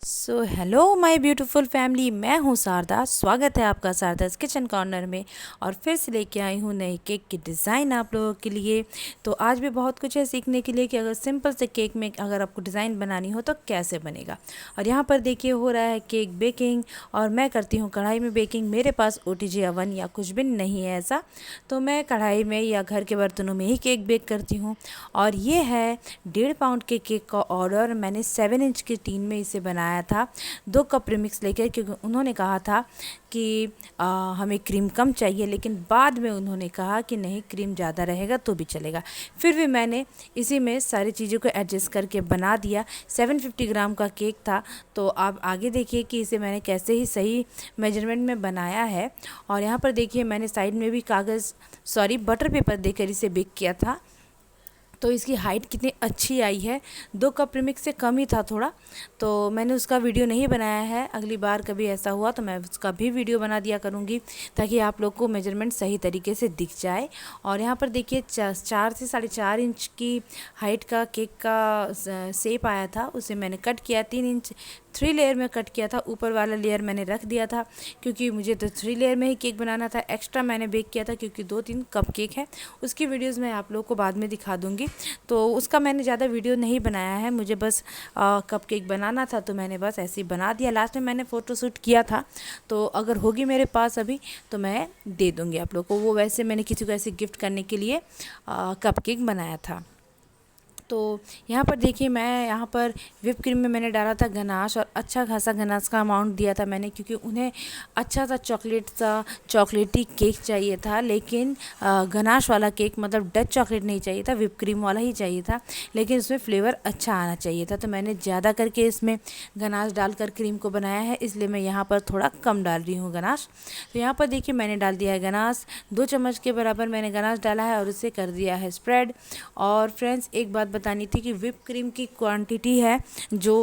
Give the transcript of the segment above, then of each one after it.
So hello my beautiful family, मैं हूँ शारदा। स्वागत है आपका शारदास किचन कॉर्नर में। और फिर से लेके आई हूँ नई केक की डिज़ाइन आप लोगों के लिए। तो आज भी बहुत कुछ है सीखने के लिए कि अगर सिंपल से केक में अगर आपको डिज़ाइन बनानी हो तो कैसे बनेगा। और यहाँ पर देखिए हो रहा है केक बेकिंग, और मैं करती हूँ कढ़ाई में बेकिंग। मेरे पास OTG अवन या कुछ भी नहीं है ऐसा, तो मैं कढ़ाई में या घर के बर्तनों में ही केक बेक करती हूँ। और ये है 1.5 पाउंड के केक का ऑर्डर। मैंने 7 इंच की टीन में इसे बनाया था 2 कप प्रीमिक्स लेकर, क्योंकि उन्होंने कहा था कि हमें क्रीम कम चाहिए, लेकिन बाद में उन्होंने कहा कि नहीं, क्रीम ज़्यादा रहेगा तो भी चलेगा। फिर भी मैंने इसी में सारी चीज़ों को एडजस्ट करके बना दिया। 750 ग्राम का केक था। तो आप आगे देखिए कि इसे मैंने कैसे ही सही मेजरमेंट में बनाया है। और यहाँ पर देखिए मैंने साइड में भी बटर पेपर देकर इसे बेक किया था। तो इसकी हाइट कितनी अच्छी आई है। 2 कप प्रीमिक्स से कम ही था थोड़ा, तो मैंने उसका वीडियो नहीं बनाया है। अगली बार कभी ऐसा हुआ तो मैं उसका भी वीडियो बना दिया करूँगी, ताकि आप लोग को मेजरमेंट सही तरीके से दिख जाए। और यहाँ पर देखिए 4 से 4.5 इंच की हाइट का केक का शेप आया था, उसे मैंने कट किया। 3 इंच 3 लेयर में कट किया था। ऊपर वाला लेयर मैंने रख दिया था, क्योंकि मुझे तो 3 लेयर में ही केक बनाना था। एक्स्ट्रा मैंने बेक किया था, क्योंकि 2-3 कप केक है। उसकी वीडियोस मैं आप लोगों को बाद में दिखा दूँगी। तो उसका मैंने ज़्यादा वीडियो नहीं बनाया है। मुझे बस कप केक बनाना था, तो मैंने बस ऐसे ही बना दिया। लास्ट में मैंने फ़ोटोशूट किया था, तो अगर होगी मेरे पास अभी तो मैं दे दूँगी आप लोग को वो। वैसे मैंने किसी को ऐसे गिफ्ट करने के लिए कप केक बनाया था। तो यहाँ पर देखिए मैं यहाँ पर व्हिप क्रीम में मैंने डाला था गनाश, और अच्छा खासा गनाश का अमाउंट दिया था मैंने, क्योंकि उन्हें अच्छा सा चॉकलेटी केक चाहिए था। लेकिन गनाश वाला केक, मतलब डच चॉकलेट नहीं चाहिए था, व्हिप क्रीम वाला ही चाहिए था। लेकिन उसमें फ्लेवर अच्छा आना चाहिए था, तो मैंने ज़्यादा करके इसमें गनाश डालकर क्रीम को बनाया है, इसलिए मैं यहाँ पर थोड़ा कम डाल रही हूँ गनाश। तो यहाँ पर देखिए मैंने डाल दिया है गनाश। 2 चम्मच के बराबर मैंने गनाश डाला है और उसे कर दिया है स्प्रेड। और फ्रेंड्स, एक बात बतानी थी कि व्हिप क्रीम की क्वांटिटी है जो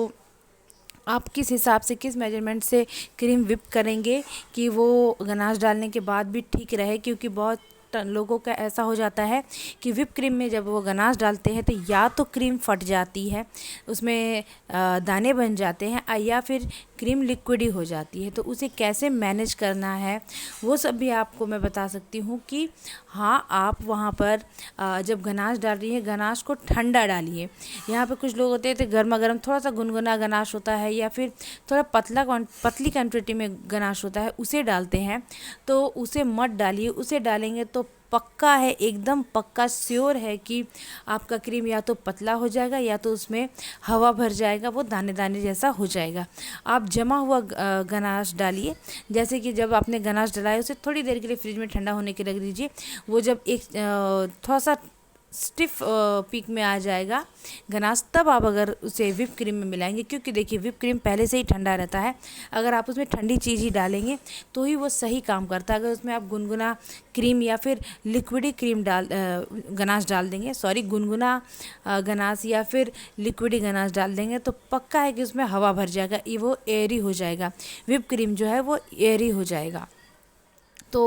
आप किस हिसाब से, किस मेजरमेंट से क्रीम व्हिप करेंगे कि वो गनाश डालने के बाद भी ठीक रहे। क्योंकि बहुत लोगों का ऐसा हो जाता है कि व्हिप क्रीम में जब वो गनाश डालते हैं तो या तो क्रीम फट जाती है, उसमें दाने बन जाते हैं, या फिर क्रीम लिक्विडी हो जाती है। तो उसे कैसे मैनेज करना है वो सब भी आपको मैं बता सकती हूँ कि हाँ, आप वहाँ पर जब गनाश डाल रही हैं, गनाश को ठंडा डालिए। यहाँ पे कुछ लोग होते हैं तो गर्मा गर्म थोड़ा सा गुनगुना गनाश होता है, या फिर थोड़ा पतली क्वांटिटी में गनाश होता है, उसे डालते हैं। तो उसे मत डालिए। उसे डालेंगे तो पक्का है, एकदम पक्का श्योर है कि आपका क्रीम या तो पतला हो जाएगा, या तो उसमें हवा भर जाएगा, वो दाने दाने जैसा हो जाएगा। आप जमा हुआ गनाश डालिए। जैसे कि जब आपने गनाश डलाया, उसे थोड़ी देर के लिए फ्रिज में ठंडा होने के रख दीजिए। वो जब एक थोड़ा सा स्टिफ पीक में आ जाएगा गनाश, तब आप अगर उसे व्हिप क्रीम में मिलाएंगे, क्योंकि देखिए व्हिप क्रीम पहले से ही ठंडा रहता है। अगर आप उसमें ठंडी चीज़ ही डालेंगे तो ही वो सही काम करता है। अगर उसमें आप गुनगुना क्रीम या फिर लिक्विडी क्रीम गनाश डाल देंगे, गुनगुना गनाश या फिर लिक्विडी गनाश डाल देंगे, तो पक्का है कि उसमें हवा भर जाएगा, वो एयरी हो जाएगा। व्हिप क्रीम जो है वो एयरी हो जाएगा। तो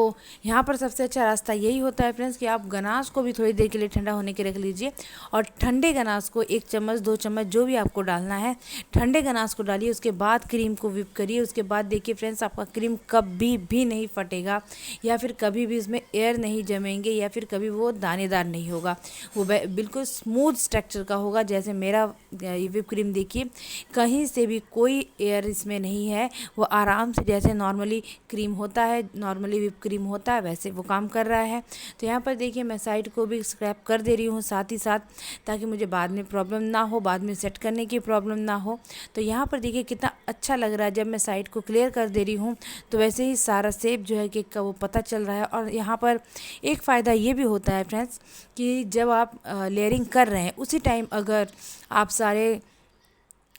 यहाँ पर सबसे अच्छा रास्ता यही होता है फ्रेंड्स, कि आप गनाश को भी थोड़ी देर के लिए ठंडा होने के रख लीजिए। और ठंडे गनाश को 1 चम्मच 2 चम्मच जो भी आपको डालना है, ठंडे गनाश को डालिए। उसके बाद क्रीम को व्हिप करिए। उसके बाद देखिए फ्रेंड्स, आपका क्रीम कभी भी नहीं फटेगा, या फिर कभी भी इसमें एयर नहीं जमेंगे, या फिर कभी वो दानेदार नहीं होगा। वो बिल्कुल स्मूथ स्ट्रक्चर का होगा। जैसे मेरा ये व्हिप क्रीम देखिए, कहीं से भी कोई एयर इसमें नहीं है। वो आराम से जैसे नॉर्मली क्रीम होता है, नॉर्मली व्हिप क्रीम होता है, वैसे वो काम कर रहा है। तो यहाँ पर देखिए मैं साइड को भी स्क्रैप कर दे रही हूँ साथ ही साथ, ताकि मुझे बाद में प्रॉब्लम ना हो, बाद में सेट करने की प्रॉब्लम ना हो। तो यहाँ पर देखिए कितना अच्छा लग रहा है। जब मैं साइड को क्लियर कर दे रही हूँ तो वैसे ही सारा शेप जो है केक का वो पता चल रहा है। और यहाँ पर एक फ़ायदा ये भी होता है फ्रेंड्स, कि जब आप लेयरिंग कर रहे हैं उसी टाइम अगर आप सारे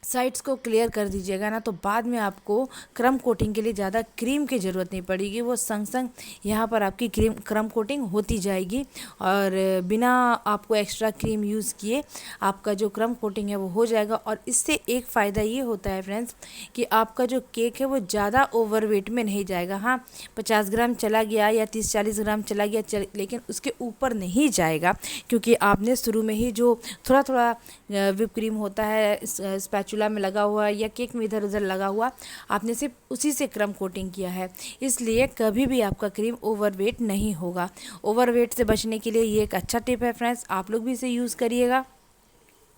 साइड्स को क्लियर कर दीजिएगा ना, तो बाद में आपको क्रम कोटिंग के लिए ज़्यादा क्रीम की ज़रूरत नहीं पड़ेगी। वो संग संग यहाँ पर आपकी क्रम कोटिंग होती जाएगी, और बिना आपको एक्स्ट्रा क्रीम यूज़ किए आपका जो क्रम कोटिंग है वो हो जाएगा। और इससे एक फ़ायदा ये होता है फ्रेंड्स, कि आपका जो केक है वो ज़्यादा ओवरवेट में नहीं जाएगा। हाँ, 50 ग्राम चला गया या 30-40 ग्राम चला गया, लेकिन उसके ऊपर नहीं जाएगा, क्योंकि आपने शुरू में ही जो थोड़ा थोड़ा व्हिप क्रीम होता है स्पैचुला स्पैचुला में लगा हुआ या केक में इधर उधर लगा हुआ, आपने सिर्फ उसी से क्रम कोटिंग किया है, इसलिए कभी भी आपका क्रीम ओवरवेट नहीं होगा। ओवरवेट से बचने के लिए ये एक अच्छा टिप है फ्रेंड्स, आप लोग भी इसे यूज़ करिएगा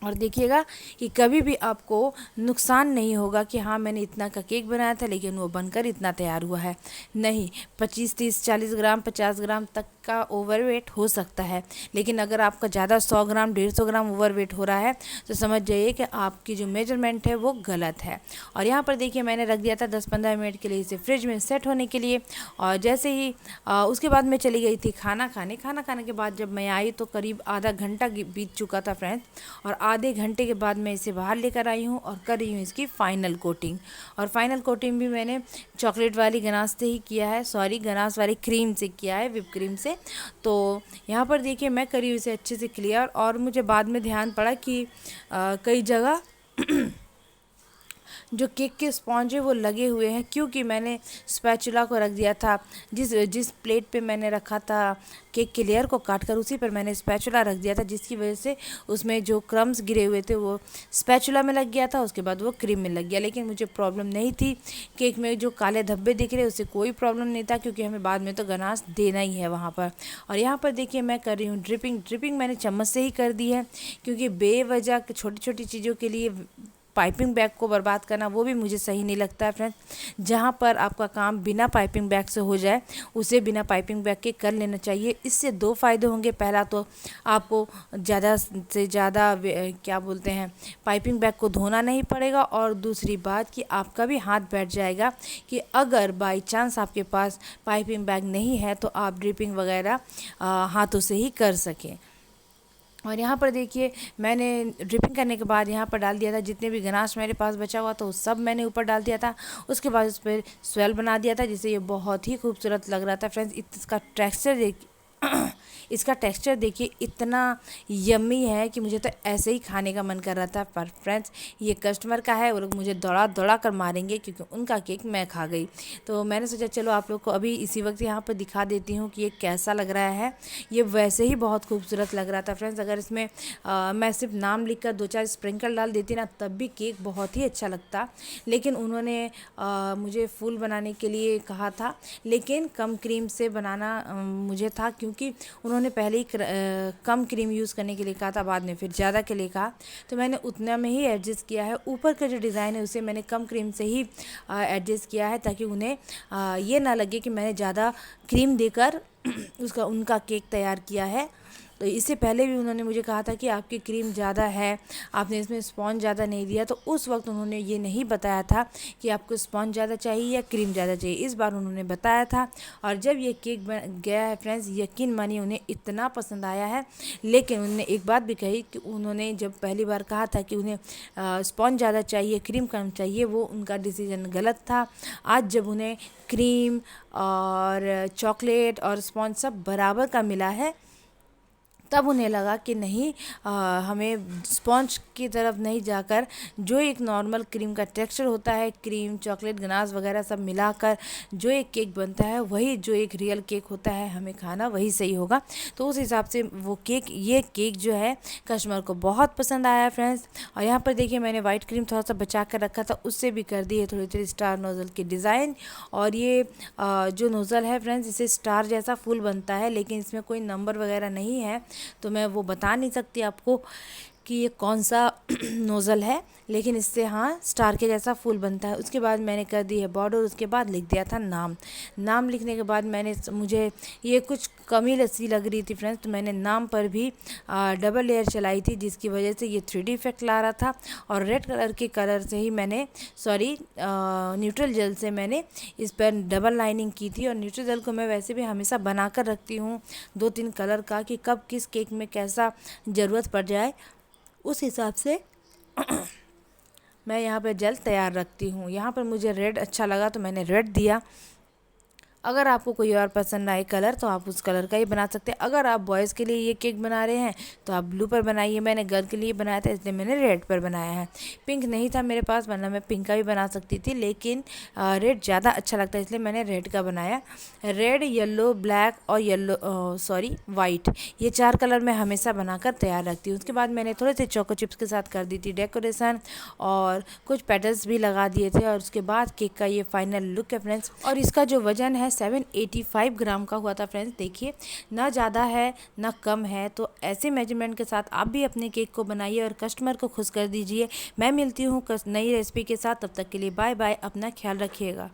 और देखिएगा कि कभी भी आपको नुकसान नहीं होगा कि हाँ मैंने इतना का केक बनाया था लेकिन वो बनकर इतना तैयार हुआ है। नहीं, 25, 30, 40 ग्राम, 50 ग्राम तक का ओवरवेट हो सकता है, लेकिन अगर आपका ज़्यादा 100 ग्राम, 150 ग्राम ओवरवेट हो रहा है तो समझ जाइए कि आपकी जो मेजरमेंट है वो गलत है। और यहाँ पर देखिए मैंने रख दिया था 10-15 मिनट के लिए इसे फ्रिज में सेट होने के लिए। और जैसे ही उसके बाद मैं चली गई थी खाना खाने के बाद जब मैं आई तो करीब आधा घंटा बीत चुका था फ्रेंड्स, और आधे घंटे के बाद मैं इसे बाहर लेकर आई हूँ और कर रही हूँ इसकी फ़ाइनल कोटिंग। और फाइनल कोटिंग भी मैंने चॉकलेट वाली गनाश से ही किया है, सॉरी गनाश वाली क्रीम से किया है, व्हिप क्रीम से। तो यहाँ पर देखिए मैं करी हूँ इसे अच्छे से क्लियर, और मुझे बाद में ध्यान पड़ा कि कई जगह जो केक के स्पॉन्ज है वो लगे हुए हैं, क्योंकि मैंने स्पैचुला को रख दिया था जिस प्लेट पे मैंने रखा था केक के लेयर को काट कर, उसी पर मैंने स्पैचुला रख दिया था, जिसकी वजह से उसमें जो क्रम्स गिरे हुए थे वो स्पैचुला में लग गया था, उसके बाद वो क्रीम में लग गया। लेकिन मुझे प्रॉब्लम नहीं थी, केक में जो काले धब्बे दिख रहे उससे कोई प्रॉब्लम नहीं था, क्योंकि हमें बाद में तो गनाश देना ही है वहाँ पर। और यहाँ पर देखिए मैं कर रही हूँ ड्रिपिंग मैंने चम्मच से ही कर दी है, क्योंकि बेवजह छोटी छोटी चीज़ों के लिए पाइपिंग बैग को बर्बाद करना वो भी मुझे सही नहीं लगता है फ्रेंड्स। जहाँ पर आपका काम बिना पाइपिंग बैग से हो जाए उसे बिना पाइपिंग बैग के कर लेना चाहिए। इससे दो फ़ायदे होंगे, पहला तो आपको ज़्यादा से ज़्यादा क्या बोलते हैं पाइपिंग बैग को धोना नहीं पड़ेगा, और दूसरी बात कि आपका भी हाथ बैठ जाएगा कि अगर बाई चांस आपके पास पाइपिंग बैग नहीं है तो आप ड्रिपिंग वगैरह हाथों से ही कर सकें। और यहाँ पर देखिए मैंने ड्रिपिंग करने के बाद यहाँ पर डाल दिया था जितने भी गनाश मेरे पास बचा हुआ था वो सब मैंने ऊपर डाल दिया था। उसके बाद उस पर स्वेल बना दिया था, जिससे ये बहुत ही खूबसूरत लग रहा था फ्रेंड्स। इसका टेक्सचर देखिए इतना यम्मी है कि मुझे तो ऐसे ही खाने का मन कर रहा था। पर फ्रेंड्स ये कस्टमर का है, वो लोग मुझे दौड़ा दौड़ा कर मारेंगे क्योंकि उनका केक मैं खा गई। तो मैंने सोचा चलो आप लोग को अभी इसी वक्त यहाँ पर दिखा देती हूँ कि ये कैसा लग रहा है। ये वैसे ही बहुत खूबसूरत लग रहा था फ्रेंड्स। अगर इसमें मैं सिर्फ नाम लिख कर 2-4 स्प्रिंकल डाल देती ना तब भी केक बहुत ही अच्छा लगता, लेकिन उन्होंने मुझे फुल बनाने के लिए कहा था, लेकिन कम क्रीम से बनाना मुझे था, क्योंकि उन्होंने पहले ही कम क्रीम यूज़ करने के लिए कहा था, बाद में फिर ज़्यादा के लिए कहा, तो मैंने उतना में ही एडजस्ट किया है। ऊपर का जो डिज़ाइन है उसे मैंने कम क्रीम से ही एडजस्ट किया है, ताकि उन्हें ये ना लगे कि मैंने ज़्यादा क्रीम देकर उनका केक तैयार किया है। तो इससे पहले भी उन्होंने मुझे कहा था कि आपकी क्रीम ज़्यादा है, आपने इसमें स्पॉन्ज ज़्यादा नहीं दिया, तो उस वक्त उन्होंने ये नहीं बताया था कि आपको स्पॉन्ज ज़्यादा चाहिए या क्रीम ज़्यादा चाहिए। इस बार उन्होंने बताया था, और जब ये केक बन गया है फ्रेंड्स, यकीन मानिए उन्हें इतना पसंद आया है। लेकिन उन्होंने एक बात भी कही कि उन्होंने जब पहली बार कहा था कि उन्हें स्पॉन्ज ज़्यादा चाहिए, क्रीम कम चाहिए, वो उनका डिसीजन गलत था। आज जब उन्हें क्रीम और चॉकलेट और स्पॉन्ज सब बराबर का मिला है, तब उन्हें लगा कि नहीं, हमें स्पॉन्ज की तरफ नहीं जाकर जो एक नॉर्मल क्रीम का टेक्सचर होता है, क्रीम, चॉकलेट, गनाश वगैरह सब मिलाकर जो एक केक बनता है, वही जो एक रियल केक होता है, हमें खाना वही सही होगा। तो उस हिसाब से ये केक जो है कस्टमर को बहुत पसंद आया फ्रेंड्स। और यहाँ पर देखिए मैंने वाइट क्रीम थोड़ा सा बचा कर रखा था, उससे भी कर दी है थोड़ी थोड़ी स्टार नोज़ल की डिज़ाइन। और ये जो नोज़ल है फ्रेंड्स, इसे स्टार जैसा फूल बनता है, लेकिन इसमें कोई नंबर वगैरह नहीं है, तो मैं वो बता नहीं सकती आपको कि ये कौन सा नोज़ल है, लेकिन इससे हाँ स्टार के जैसा फूल बनता है। उसके बाद मैंने कर दी है बॉर्डर, उसके बाद लिख दिया था नाम लिखने के बाद मुझे ये कुछ कमी सी लग रही थी फ्रेंड्स, तो मैंने नाम पर भी डबल लेयर चलाई थी, जिसकी वजह से ये 3D इफेक्ट ला रहा था। और रेड कलर के कलर से ही मैंने न्यूट्रल जेल से मैंने इस पर डबल लाइनिंग की थी। और न्यूट्रल जेल को मैं वैसे भी हमेशा बना कर रखती हूँ 2-3 कलर का, कि कब किस केक में कैसा ज़रूरत पड़ जाए, उस हिसाब से मैं यहाँ पर जेल तैयार रखती हूँ। यहाँ पर मुझे रेड अच्छा लगा तो मैंने रेड दिया। अगर आपको कोई और पसंद आए कलर तो आप उस कलर का ही बना सकते हैं। अगर आप बॉयज़ के लिए ये केक बना रहे हैं तो आप ब्लू पर बनाइए। मैंने गर्ल के लिए बनाया था इसलिए मैंने रेड पर बनाया है। पिंक नहीं था मेरे पास, वरना मैं पिंक का भी बना सकती थी, लेकिन रेड ज़्यादा अच्छा लगता है इसलिए मैंने रेड का बनाया। रेड, येलो, ब्लैक और वाइट, ये 4 कलर मैं हमेशा बनाकर तैयार रखती हूँ। उसके बाद मैंने थोड़े से चोको चिप्स के साथ कर दी थी डेकोरेशन और कुछ पेटल्स भी लगा दिए थे। और उसके बाद केक का ये फाइनल लुक है फ्रेंड्स। और इसका जो वजन है 785 ग्राम का हुआ था फ्रेंड्स। देखिए, ना ज़्यादा है ना कम है। तो ऐसे मेजरमेंट के साथ आप भी अपने केक को बनाइए और कस्टमर को खुश कर दीजिए। मैं मिलती हूँ नई रेसिपी के साथ, तब तक के लिए बाय बाय, अपना ख्याल रखिएगा।